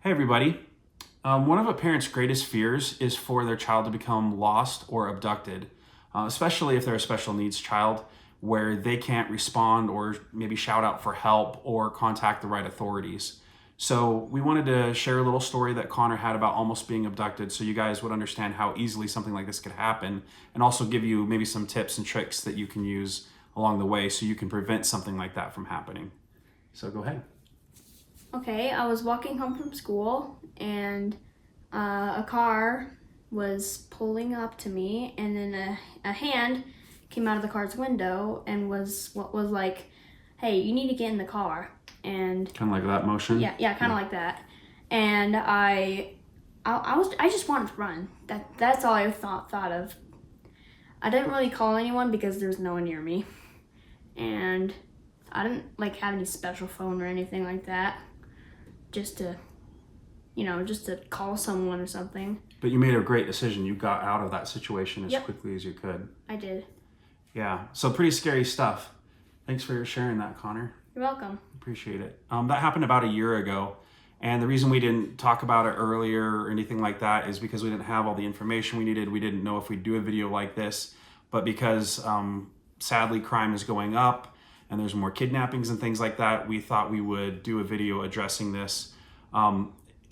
Hey everybody. One of a parent's greatest fears is for their child to become lost or abducted, especially if they're a special needs child where they can't respond or maybe shout out for help or contact the right authorities. So we wanted to share a little story that Connor had about almost being abducted so you guys would understand how easily something like this could happen, and also give you maybe some tips and tricks that you can use along the way so you can prevent something like that from happening. So go ahead. Okay, I was walking home from school and a car was pulling up to me, and then a hand came out of the car's window and was like, "Hey, you need to get in the car." And Kind of like that motion? yeah, kind of like that. And I just wanted to run. That's all I thought of. I didn't really call anyone because there's no one near me, and I didn't have any special phone or anything like that. Just to call someone or something. But you made a great decision. You got out of that situation as Yep. quickly as you could. I did. Yeah. So pretty scary stuff. Thanks for sharing that, Connor. You're welcome. Appreciate it. That happened about a year ago. And the reason we didn't talk about it earlier or anything like that is because we didn't have all the information we needed. We didn't know if we'd do a video like this. But because sadly crime is going up and there's more kidnappings and things like that, we thought we would do a video addressing this.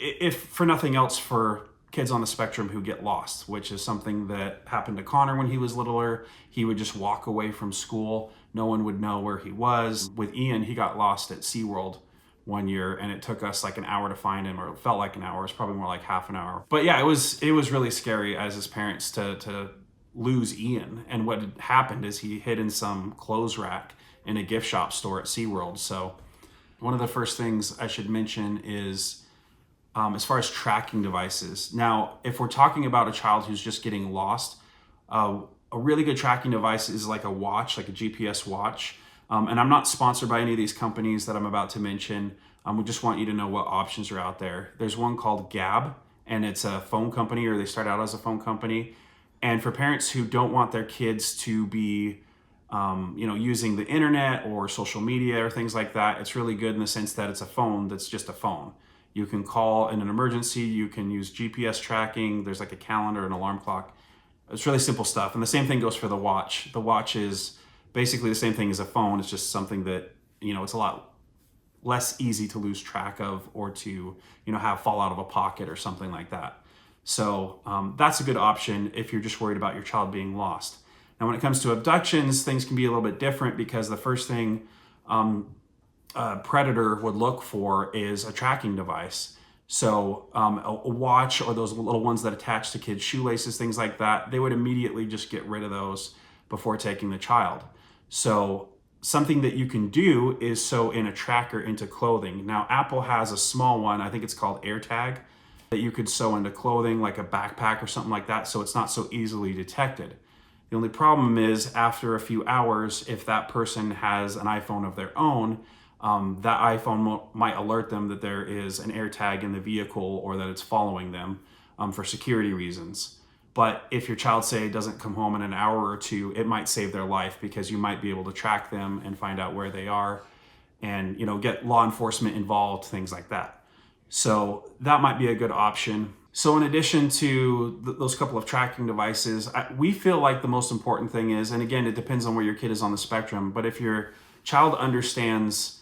If for nothing else, for kids on the spectrum who get lost, which is something that happened to Connor when he was littler. He would just walk away from school. No one would know where he was. With Ian, he got lost at SeaWorld one year, and it took us like an hour to find him, or it felt like an hour. It's probably more like half an hour. But yeah, it was really scary as his parents to lose Ian. And what had happened is he hid in some clothes rack in a gift shop store at SeaWorld. So one of the first things I should mention is as far as tracking devices. Now, if we're talking about a child who's just getting lost, a really good tracking device is like a watch, like a GPS watch. And I'm not sponsored by any of these companies that I'm about to mention. We just want you to know what options are out there. There's one called Gab, and it's a phone company, or they start out as a phone company. And for parents who don't want their kids to be using the internet or social media or things like that, it's really good in the sense that it's a phone that's just a phone. You can call in an emergency, you can use GPS tracking, there's like a calendar, an alarm clock. It's really simple stuff. And the same thing goes for the watch. The watch is basically the same thing as a phone. It's just something that, it's a lot less easy to lose track of or to, have fall out of a pocket or something like that. So that's a good option if you're just worried about your child being lost. Now, when it comes to abductions, things can be a little bit different because the first thing a predator would look for is a tracking device. So a watch, or those little ones that attach to kids' shoelaces, things like that, they would immediately just get rid of those before taking the child. So something that you can do is sew in a tracker into clothing. Now, Apple has a small one, I think it's called AirTag, that you could sew into clothing, like a backpack or something like that, so it's not so easily detected. The only problem is after a few hours, if that person has an iPhone of their own, that iPhone might alert them that there is an AirTag in the vehicle or that it's following them for security reasons. But if your child, say, doesn't come home in an hour or two, it might save their life because you might be able to track them and find out where they are and, get law enforcement involved, things like that. So that might be a good option. So in addition to those couple of tracking devices, we feel like the most important thing is, and again, it depends on where your kid is on the spectrum, but if your child understands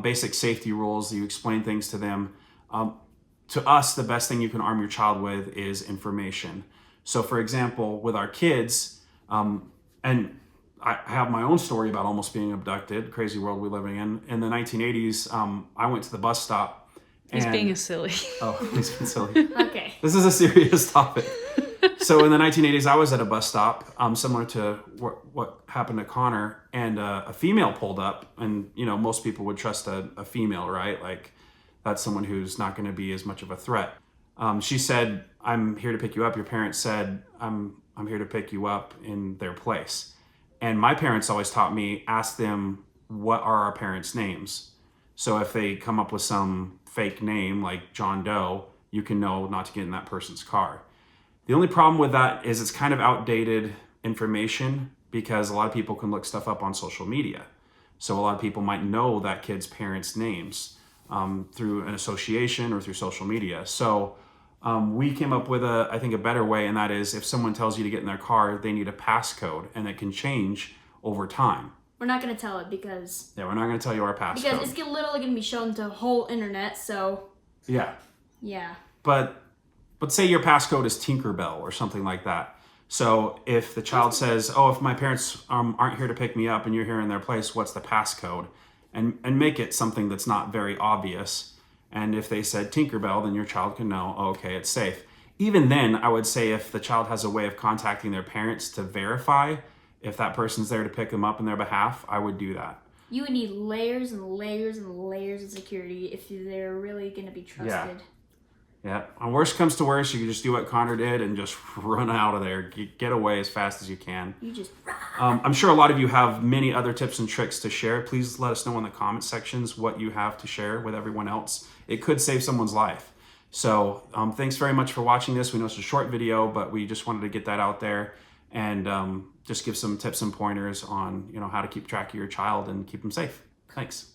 basic safety rules, you explain things to them, to us, the best thing you can arm your child with is information. So for example, with our kids, and I have my own story about almost being abducted, crazy world we're living in. In the 1980s, I went to the bus stop. He's being a silly. Oh, he's being silly. Okay. This is a serious topic. So in the 1980s, I was at a bus stop, similar to what happened to Connor, and a female pulled up, and most people would trust a female, right? Like that's someone who's not going to be as much of a threat. She said, "I'm here to pick you up." Your parents said, I'm here to pick you up in their place. And my parents always taught me, ask them, what are our parents' names? So if they come up with some fake name like John Doe, you can know not to get in that person's car. The only problem with that is it's kind of outdated information because a lot of people can look stuff up on social media. So a lot of people might know that kid's parents' names. through an association or through social media. So we came up with I think a better way, and that is if someone tells you to get in their car, they need a passcode, and it can change over time. We're not going to tell it because... Yeah, we're not going to tell you our passcode. Because it's literally going to be shown to the whole internet, so... Yeah. Yeah. But say your passcode is Tinkerbell or something like that. So if the child says, oh, if my parents aren't here to pick me up and you're here in their place, what's the passcode? And make it something that's not very obvious. And if they said Tinkerbell, then your child can know, oh, okay, it's safe. Even then, I would say if the child has a way of contacting their parents to verify if that person's there to pick them up in their behalf, I would do that. You would need layers and layers and layers of security if they're really going to be trusted. Yeah. And worst comes to worst, you can just do what Connor did and just run out of there. Get away as fast as you can. You just... I'm sure a lot of you have many other tips and tricks to share. Please let us know in the comment sections what you have to share with everyone else. It could save someone's life. So thanks very much for watching this. We know it's a short video, but we just wanted to get that out there and just give some tips and pointers on how to keep track of your child and keep them safe. Thanks.